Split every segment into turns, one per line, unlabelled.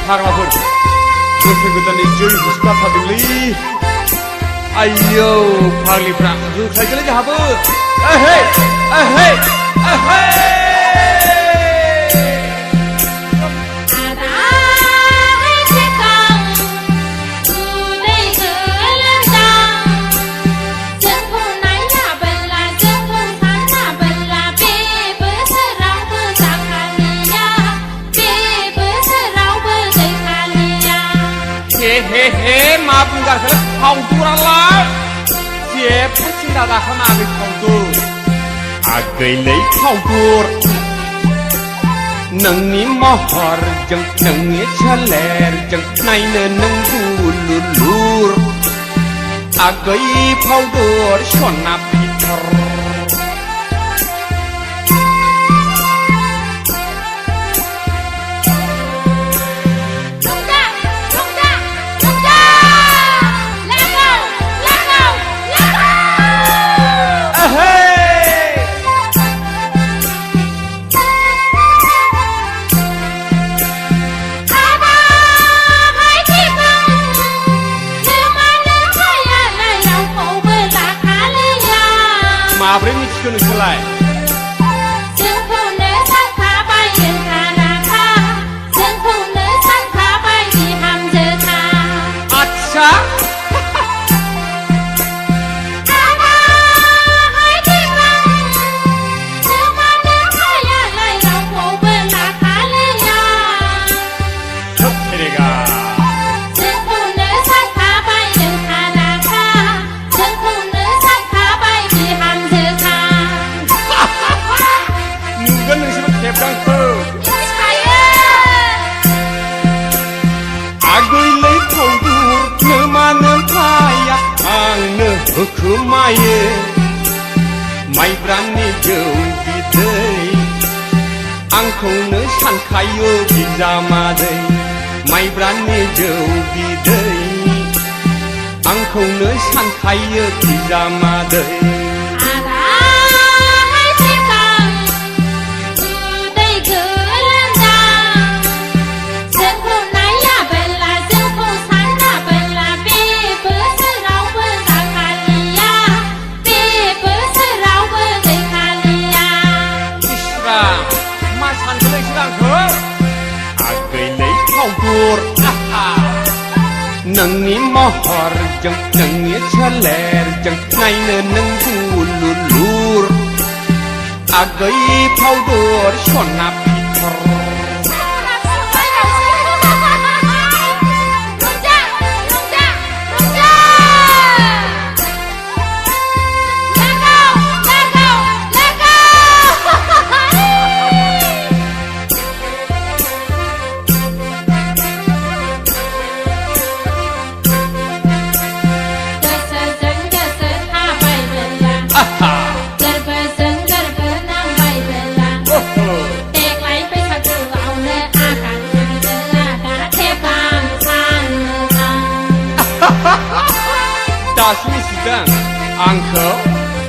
파라군 그들이 저희 부스카타들리 아이요 파리프라 그 살길래 하부 에헤이 에헤이 에헤이 해 마분가 그 파우두랄라 제 푸친다다 하나의 파우두 아그레이 파우두 능이 머허정 능이 찰레정 나이는 능구룰룰 아그레이 파우두 쇼나 피터มาเรื่องนี้ชื่อหนึ่งอะไรซึ่งผู้เนื้อสังขาไปยืนคานาคาซึ่งผู้เนื้อสังขาไปที่ทำเจอคาอัจฉริอาบาให้ที่ฟังเชื่อมาเนื้อขยะไล่เราโผล่เปิดราคาเลยยาทุกทีกาซึ่งผู้เนื้อสังขาไปยืนคานาคาซึ่งผู้เนื้อสังขาไปที่ทำ그는 지금 대장터 아그일레 포두 너만은 파야 앙느 그마에 마이브란니 저기데이 앙콩느 산카요 비자마데이 마이브란니 저기데이 앙콩느 산카요 비자마데이 능이 머허정 능이 찰레정 나이는 능구룰룰 아그이 파우더 쇼나 피터 다시 시간 앙커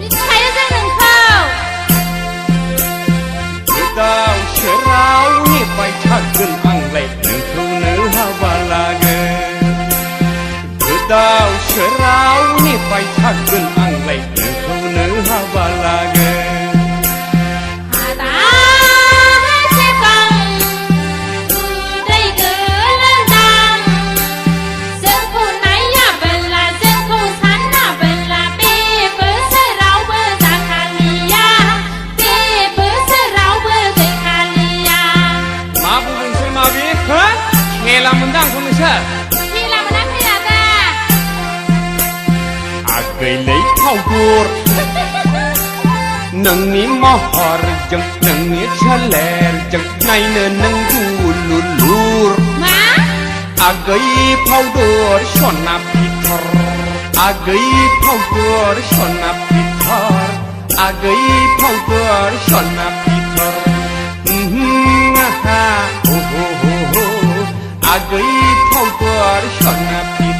니 차여자는 커 그다우 쉐라우니 빠이 작은 앙레이 능투느 하발라게 그다우 쉐라우니 빠이 작은 앙레이 능투느 하발라게 아그레이 파우두 능이 머허정 능이 찰레정 나이는 능구룰룰 아그레이 파우두 쇼나 피터 아그레이 파우두 쇼나 피터 아그레이 파우두 쇼나 피터 아하 오호호호 아그레이 파우두 쇼나 피터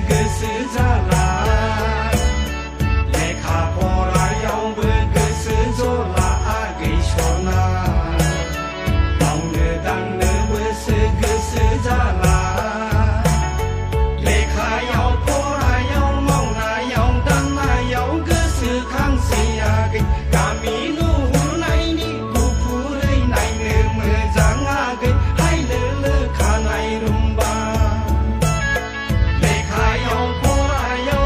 गोसो जाला लेखा फरायावबो गोसो जला गैसना मावनो दांनोबोसो गोसो जाला लेखायाव फरायाव मावनायाव दांनायाव गोसोखांसैयाखै गामि नुहुरनायनि गुफुरै नायनो मोजाङाखै हायलो खानाय रुम्बा लेखायाव फरायाव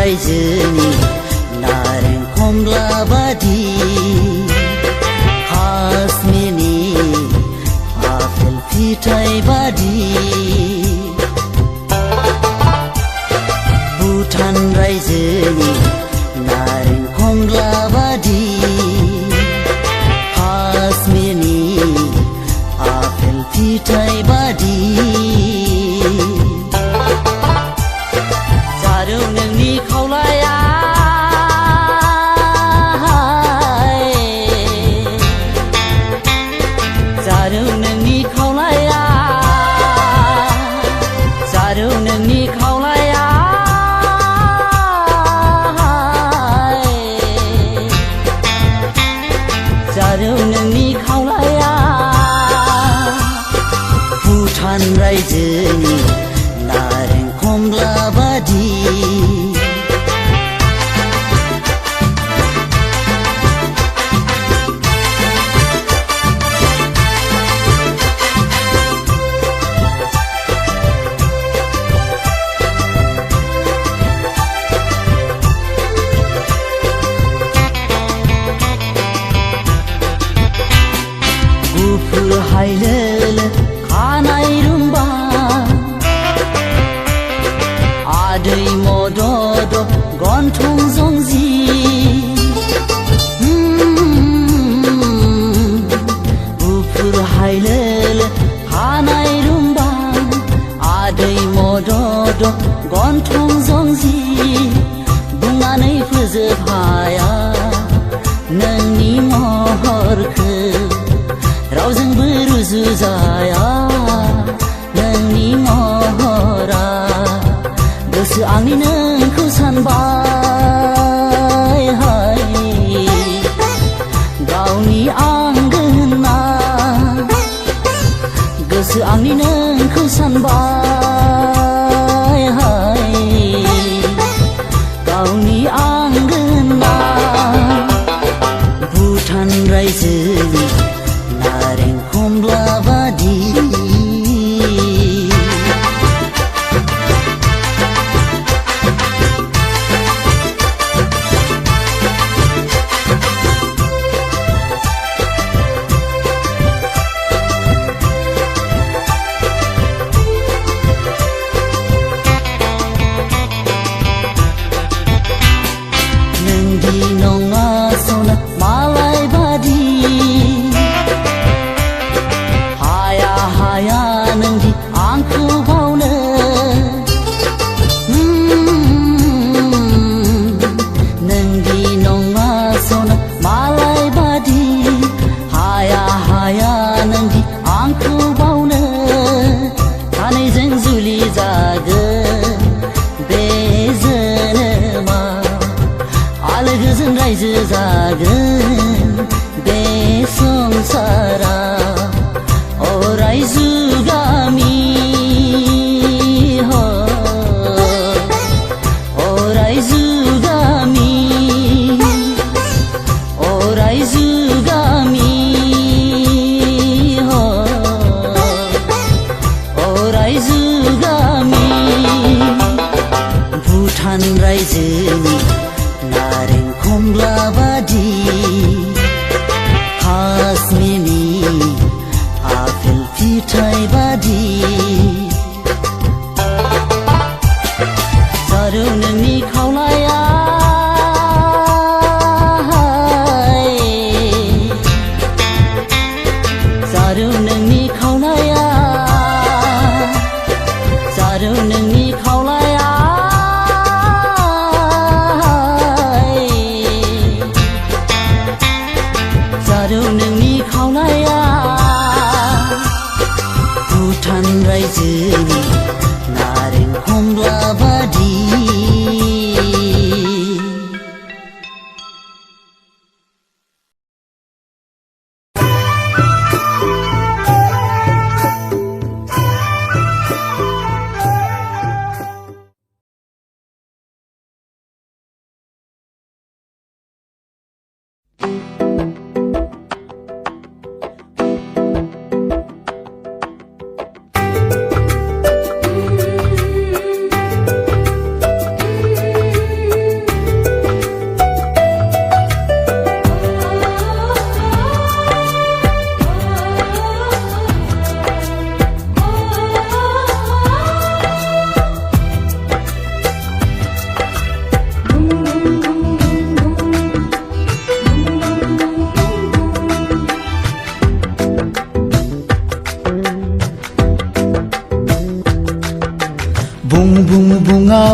रायजोनि नारें खमला बादि काश्मीरनि आपेल फिथाइ बादि भुटान रायजोनि नारें खमला बादि काश्मीरनि आपेल फिथाइ बादि जारौ नोंनि खावलाया जारौ नोंनि खावलाया जारौ नोंनि खावलाया जारौ नोंनि खावलाया भुटान रायजोनि नारें खमला बादि गुफुर हायलोल खानाय रुम्बा आदै मदद गन्थं जंजि गुफुर हायलोल खानाय रुम्बा आदै मदद गन्थं जंजि बुंनानै फोजोबहाया नोंनि महरखौ रावजोंबो रुजुजाया नोंनि महरा गोसो आंनि नोंखौ सानबाय हाय गावनि आंगो होनना गोसो आंनि नोंखौ सानबाय हाय गावनि आंगो होनना भुटान रायजोनि नारें खमला बादि नोंदि नङा सना मालाय बादि हाया नोंदि आंखौ बावनो नोंदि नङा सना मालाय बादि हाया नोंदि आंखौ बावनो सानैजों जुलि जागोन बे जोनोमा आलो गोजोन रायजो जागोन बे संसारा अराय जुगामि हो अराय जुगामि अराय जुगामि हो अराय जुगामि भुटान रायजोनि नारें खमला बादि काश्मीरनि आपेल फिथाइ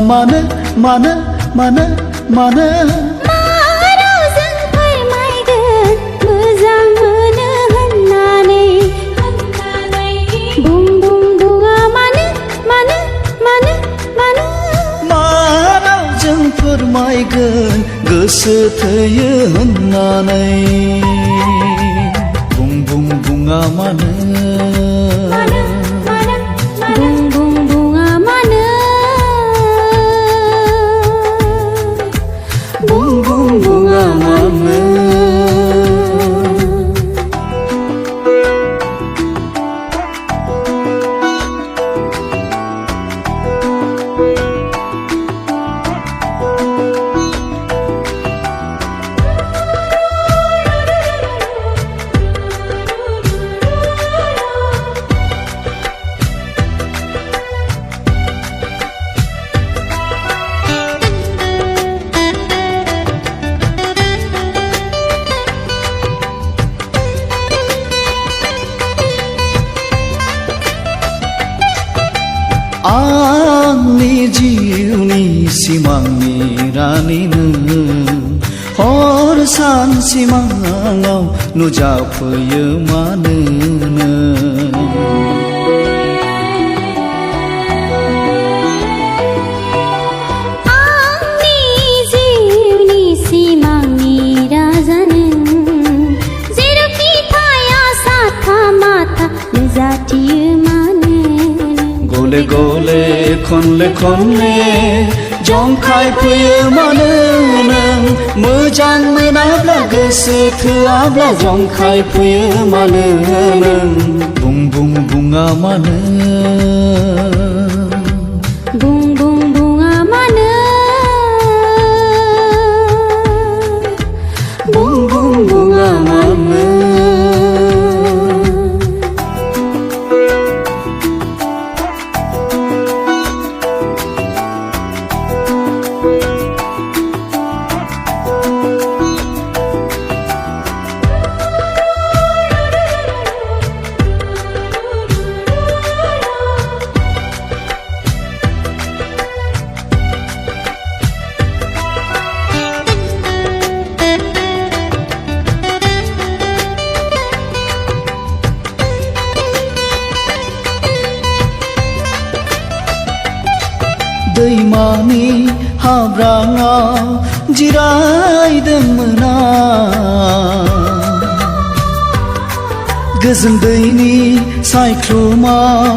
मानो मानो मानो मानो
मा रावजों फोरमायगोन मोजां मोनो होननानै बुं बुं बुङा मानो मानो मानो मानो
मा रावजों फोरमायगोन गोसो थोयो होननानै बुं बुं बुङा मानो
बुं बुं बुङा मानो
बुं बुं बुङा मानो आंनि जिउनि सिमांनि रानि नों हर सान सिमाङाव नुजाफैयो मानो नों
आंनि जिउनि सिमांनि राजा नों जेरावखि थाया साथा माथा नुजाथियो मानो
गले गले खनले खनले जंखायफैयो मानो नों मोजां मोनाब्ला गोसो थोआब्ला जंखायफैयो मानो नों बुं बुं बुङा मानो
बुं बुं बुङा मानो
बुं बुं बुङा मानो दैमानि हाब्राङाव जिरायदोंमोन गोजोन दैनि सायख्लुमाव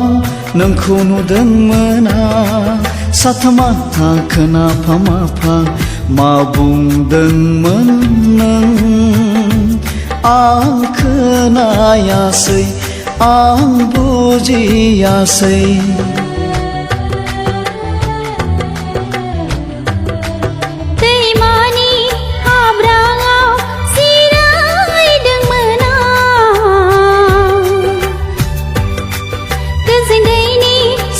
नोंखौ नुदोंमोन साथा माथा खोनाफा माफा मा बुंदोंमोन नों आं खोनायासै आं बुजियासै
दैमानि हाब्राङाव जिरायदोंमोन गोजोन दैनि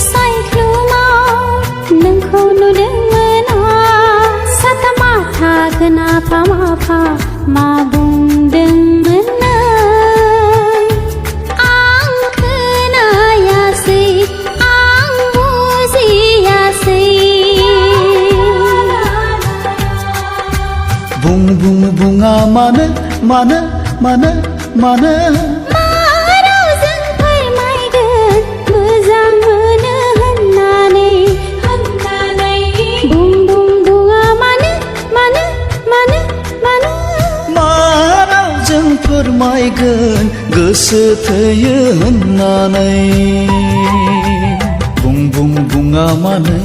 सायख्लुमाव नोंखौ नुदोंमोन साथा माथा खोनाफा माफा मा बुंदोंमोन नों आं खोनायासै आं बुजियासै
बुं बुं बुङा मानो मानो मानो मानो
मा रावजों फोरमायगोन मोजां मोनो होननानै बुं बुं बुङा मानो मानो मानो मानो
मा रावजों फोरमायगोन गोसो थोयो होननानै बुं बुं बुङा मानो